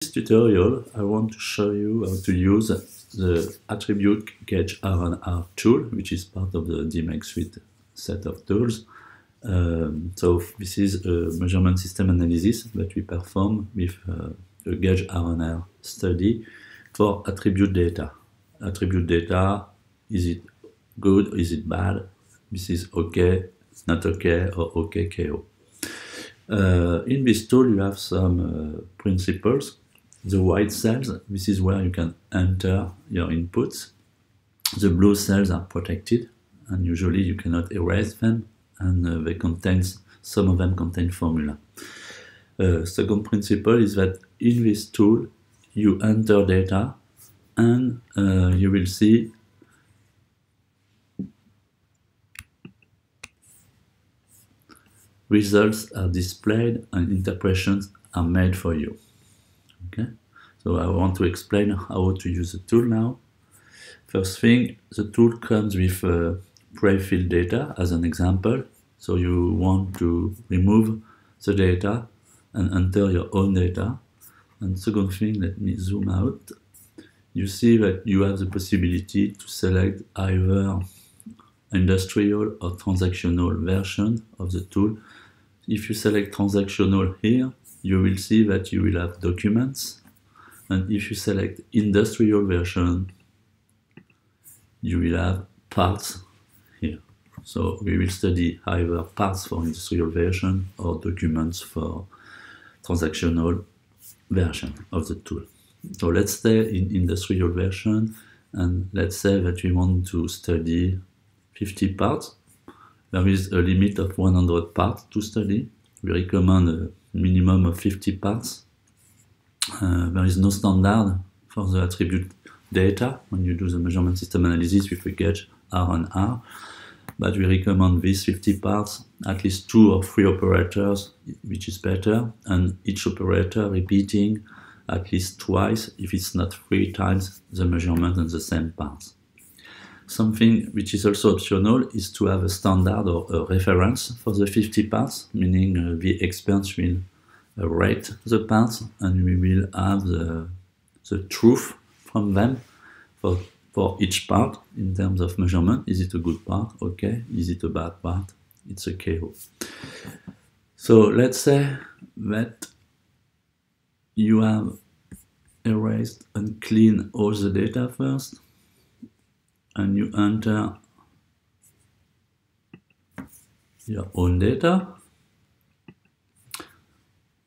this tutorial, I want to show you how to use the attribute gauge R&R tool, which is part of the DMX suite set of tools. So this is a measurement system analysis that we perform with a gauge R&R study for attribute data. Attribute data, is it good, is it bad? This is okay, it's not okay, or okay KO. In this tool, you have some principles. The white cells, this is where you can enter your inputs. The blue cells are protected, and usually you cannot erase them, and they contain, some of them contain formula. Second principle is that in this tool, you enter data, and you will see results are displayed and interpretations are made for you. Okay, so I want to explain how to use the tool now. First thing, the tool comes with pre-filled data as an example. So you want to remove the data and enter your own data. And second thing, let me zoom out. You see that you have the possibility to select either industrial or transactional version of the tool. If you select transactional here, you will see that you will have documents, and if you select industrial version, you will have parts here. So we will study either parts for industrial version or documents for transactional version of the tool. So let's stay in industrial version, and let's say that we want to study 50 parts. There is a limit of 100 parts to study. We recommend a minimum of 50 parts. There is no standard for the attribute data when you do the measurement system analysis with a gauge R&R, but we recommend these 50 parts, at least 2 or 3 operators, which is better, and each operator repeating at least twice, if it's not 3 times, the measurement on the same parts. Something which is also optional is to have a standard or a reference for the 50 parts, meaning the experts will rate the parts, and we will have the truth from them for each part in terms of measurement. Is it a good part? Okay. Is it a bad part? It's a KO. So let's say that you have erased and cleaned all the data first, and you enter your own data.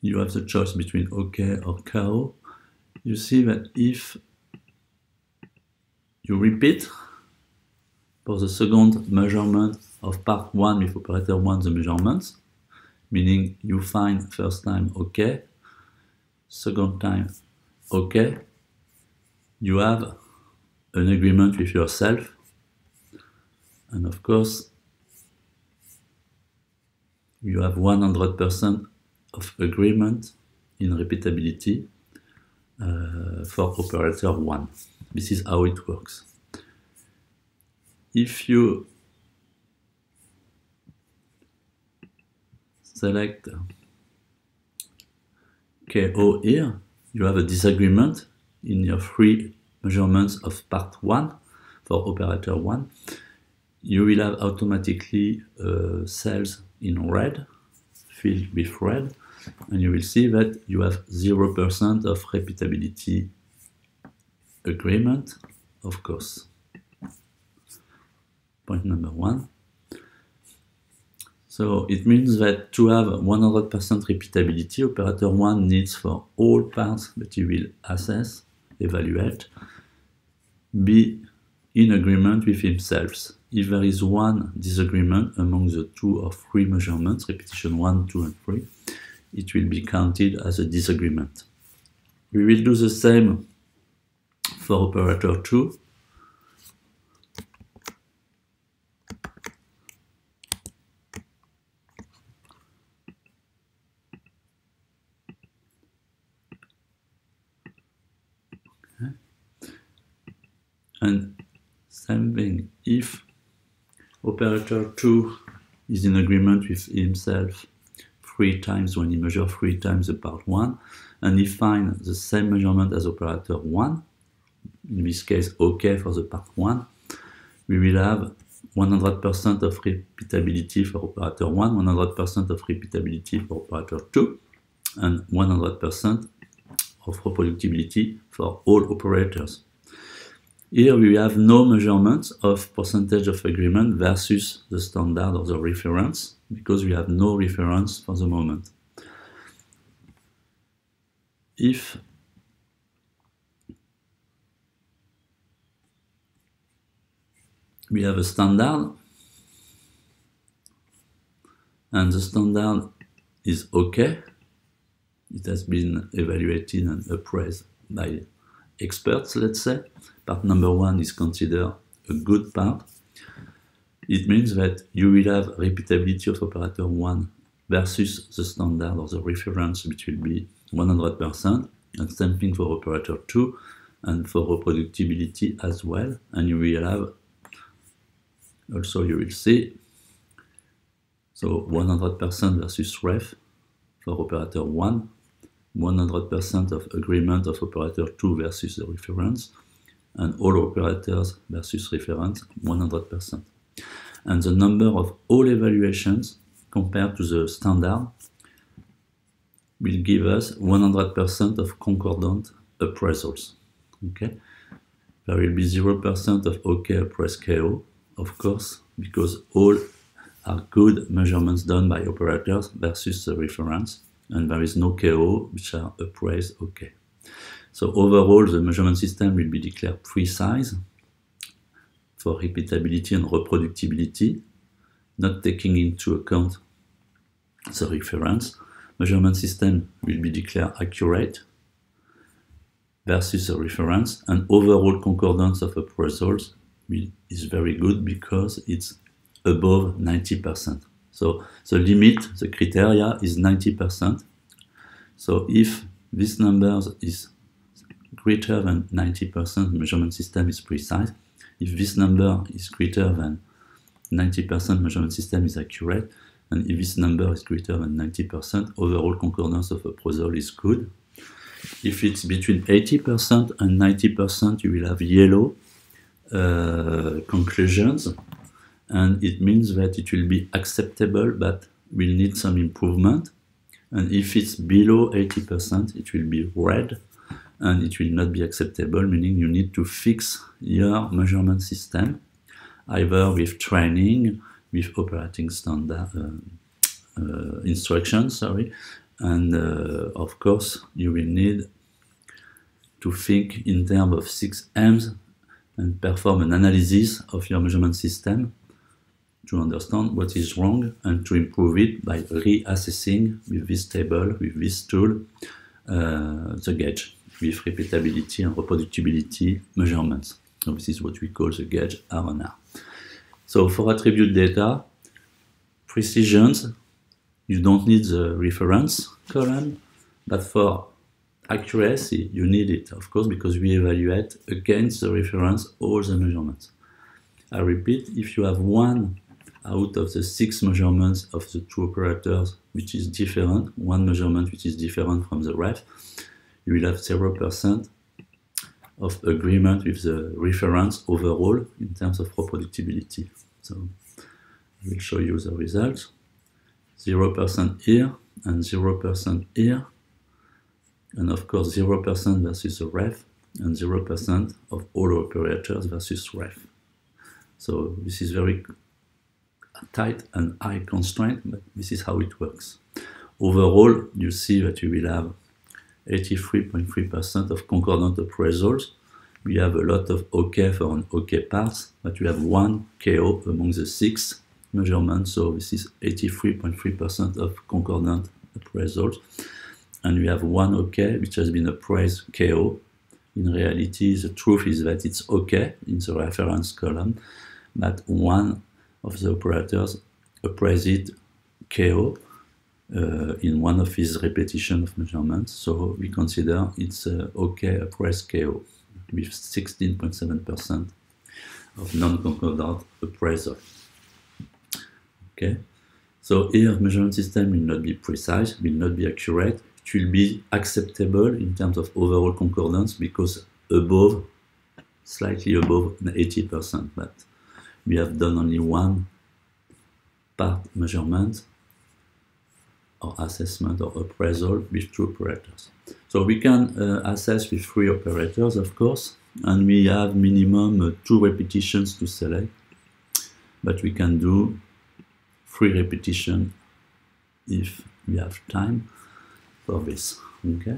You have the choice between OK or KO. You see that if you repeat for the second measurement of part 1 with operator 1 the measurements, meaning you find first time OK, second time OK, you have an agreement with yourself, and of course you have 100% of agreement in repeatability for operator 1. This is how it works. If you select KO here, you have a disagreement in your 3 measurements of part 1 for operator 1. You will have automatically cells in red, filled with red, and you will see that you have 0% of repeatability agreement, of course. Point number 1. So it means that to have 100% repeatability, operator 1 needs for all parts that he will assess, evaluate, be in agreement with himself. If there is one disagreement among the 2 or 3 measurements, repetition 1, 2, and 3, it will be counted as a disagreement. We will do the same for operator 2. Okay. And same thing, if operator 2 is in agreement with himself 3 times when he measures 3 times the part 1, and he finds the same measurement as operator 1, in this case OK for the part 1, we will have 100% of repeatability for operator 1, 100% of repeatability for operator 2, and 100% of reproducibility for all operators. Here we have no measurement of percentage of agreement versus the standard or the reference, because we have no reference for the moment. If we have a standard, and the standard is OK, it has been evaluated and appraised by experts, let's say. Part number 1 is considered a good part. It means that you will have repeatability of operator 1 versus the standard or the reference, which will be 100%, and same thing for operator 2, and for reproducibility as well. And you will have, also you will see, so 100% versus ref for operator 1, 100% of agreement of operator 2 versus the reference, and all operators versus reference, 100%. And the number of all evaluations compared to the standard will give us 100% of concordant appraisals. Okay? There will be 0% of OK appraised KO, of course, because all are good measurements done by operators versus the reference, and there is no KO which are appraised OK. So overall, the measurement system will be declared precise for repeatability and reproducibility, not taking into account the reference. Measurement system will be declared accurate versus the reference, and overall concordance of appraisals is very good because it's above 90%. So the limit, the criteria is 90%. So if this number is greater than 90%, measurement system is precise. If this number is greater than 90%, measurement system is accurate. And if this number is greater than 90%, overall concordance of appraisal is good. If it's between 80% and 90%, you will have yellow conclusions, and it means that it will be acceptable but will need some improvement. And if it's below 80%, it will be red, and it will not be acceptable, meaning you need to fix your measurement system, either with training, with operating standard instructions, and of course you will need to think in terms of 6 M's and perform an analysis of your measurement system to understand what is wrong and to improve it by reassessing with this table, with this tool, the gauge with repeatability and reproducibility measurements. So this is what we call the gauge R&R. So for attribute data, precisions, you don't need the reference column, but for accuracy, you need it, of course, because we evaluate against the reference all the measurements. I repeat, if you have one out of the 6 measurements of the 2 operators which is different, one measurement which is different from the ref, you will have 0% of agreement with the reference overall in terms of reproducibility. So I will show you the results. 0% here and 0% here, and of course 0% versus the ref and 0% of all operators versus ref. So this is very tight and high constraint, but this is how it works. Overall, you see that you will have 83.3% of concordant appraisals. We have a lot of OK for an OK parts, but we have 1 KO among the 6 measurements, so this is 83.3% of concordant appraisals. And we have 1 OK which has been appraised KO. In reality, the truth is that it's OK in the reference column, but one of the operators appraised it KO in one of his repetition of measurements, so we consider it's OK appraised KO with 16.7% of non-concordant appraisal. Okay, So here, measurement system will not be precise, will not be accurate. It will be acceptable in terms of overall concordance because above, slightly above 80%, but we have done only one part measurement or assessment or appraisal with 2 operators. So we can assess with 3 operators, of course, and we have minimum 2 repetitions to select, but we can do 3 repetitions if we have time for this. Okay,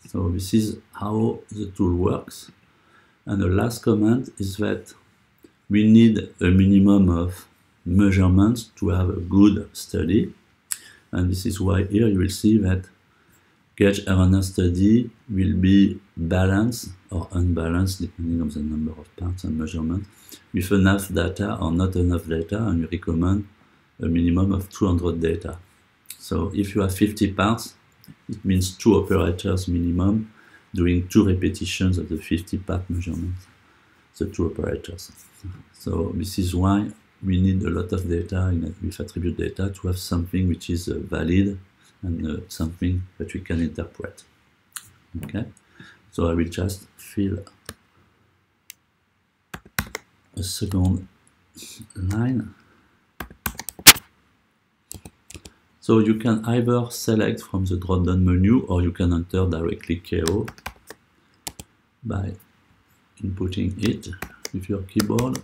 so this is how the tool works. And the last comment is that we need a minimum of measurements to have a good study, and this is why here you will see that gauge erroneous study will be balanced or unbalanced depending on the number of parts and measurements with enough data or not enough data, and we recommend a minimum of 200 data. So if you have 50 parts, it means 2 operators minimum doing 2 repetitions of the 50 part measurement, the 2 operators. So this is why we need a lot of data with attribute data to have something which is valid and something that we can interpret. Okay, so I will just fill a second line. So you can either select from the drop-down menu or you can enter directly KO by inputting it with your keyboard.